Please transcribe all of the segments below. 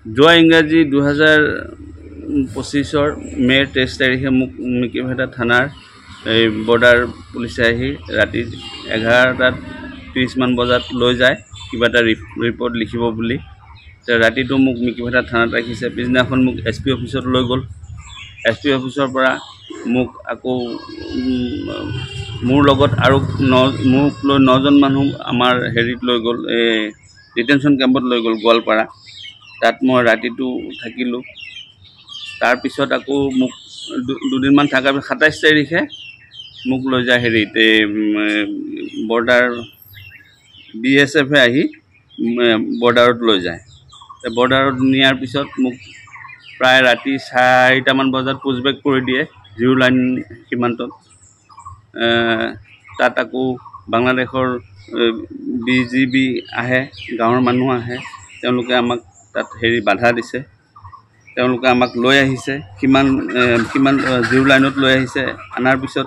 যোৱা ইংৰাজী 2025 মে 23 তাৰিখে মোক মিকিভেটা থানাৰ এই বৰ্ডাৰ পুলিচে আহি ৰাতি 11:30 মান বজাত লৈ যায় কিবা এটা ৰিপৰ্ট লিখিব বুলি। ৰাতিটো মোক মিকিভেটা থানাত ৰাখিছে। পিছদিনাখন মোক SP অফিচত লৈ গ'ল। SP অফিচৰ পৰা মোক আকৌ মোৰ লগত আৰু মোক লৈ 9জন মানুহ আমাৰ হেৰিত লৈ গ'ল, এই ডিটেনশ্যন কেম্পত লৈ গ'ল গোৱালপাৰা। তাত মই ৰাতিটো থাকিলোঁ। তাৰপিছত আকৌ মোক দুদিনমান থকাৰ পিছত 27 তাৰিখে মোক লৈ যায় হেৰিত এই বৰ্ডাৰ BSFে আহি বৰ্ডাৰত লৈ যায়। বৰ্ডাৰত নিয়াৰ পিছত মোক প্ৰায় ৰাতি 4টামান বজাত পুছবেক কৰি দিয়ে জিৰ' লাইন সীমান্তত। তাত আকৌ বাংলাদেশৰ BGB আহে, গাঁৱৰ মানুহ আহে। তেওঁলোকে আমাক তাত বাধা দিছে। তেওঁলোকে আমাক লৈ আহিছে, কিমান জিৰ' লাইনত লৈ আহিছে। অনাৰ পিছত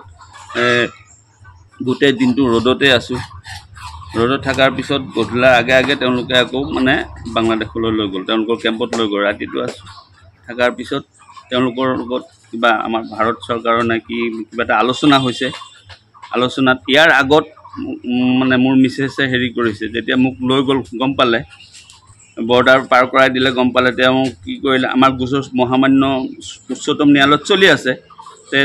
গোটেই দিনটো ৰ'দতে আছোঁ। ৰ'দত থকাৰ পিছত গধূলাৰ আগে আগে তেওঁলোকে আকৌ বাংলাদেশলৈ লৈ গ'ল, তেওঁলোকৰ কেম্পত লৈ গ'ল। ৰাতিটো আছোঁ। থকাৰ পিছত তেওঁলোকৰ লগত কিবা আমাৰ ভাৰত চৰকাৰৰ নেকি কিবা এটা আলোচনা হৈছে। আলোচনাত ইয়াৰ আগত মোৰ মিছেছে হেৰি কৰিছে, যেতিয়া মোক লৈ গ'ল গম পালে, বৰ্ডাৰ পাৰ কৰাই দিলে গম পালে, তেওঁ কি কৰিলে, আমাৰ গোচৰ মহামান্য উচ্চতম ন্যায়ালয়ত চলি আছে।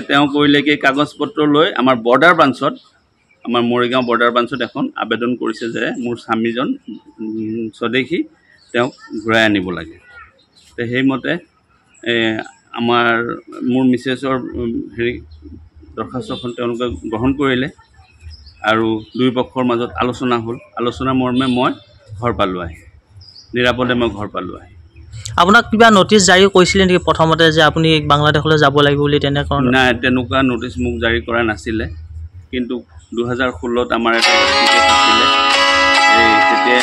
তেওঁ কৰিলে কি কাগজ পত্ৰ লৈ আমাৰ বৰ্ডাৰ ব্ৰাঞ্চত, আমাৰ মৰিগাঁও বৰ্ডাৰ ব্ৰাঞ্চত এখন আবেদন কৰিছে যে মোৰ স্বামীজন স্বদেশী, তেওঁক ঘূৰাই আনিব লাগে। সেইমতে মোৰ মিছেছৰ দৰখাস্তখন তেওঁলোকে গ্ৰহণ কৰিলে আৰু দুয়োপক্ষৰ মাজত আলোচনা হ'ল। আলোচনা মৰ্মে মই ঘৰ পালোঁ আহি, নিৰাপদে মই ঘৰ পালোঁ আহি। আপোনাক কিবা নটিচ জাৰি কৰিছিলে নেকি প্ৰথমতে যে আপুনি বাংলাদেশলৈ যাব লাগিব বুলি? তেনেকুৱা নাই, তেনেকুৱা নটিচ মোক জাৰি কৰা নাছিলে। কিন্তু 2016ত আমাৰ এটা আছিলে, তেতিয়া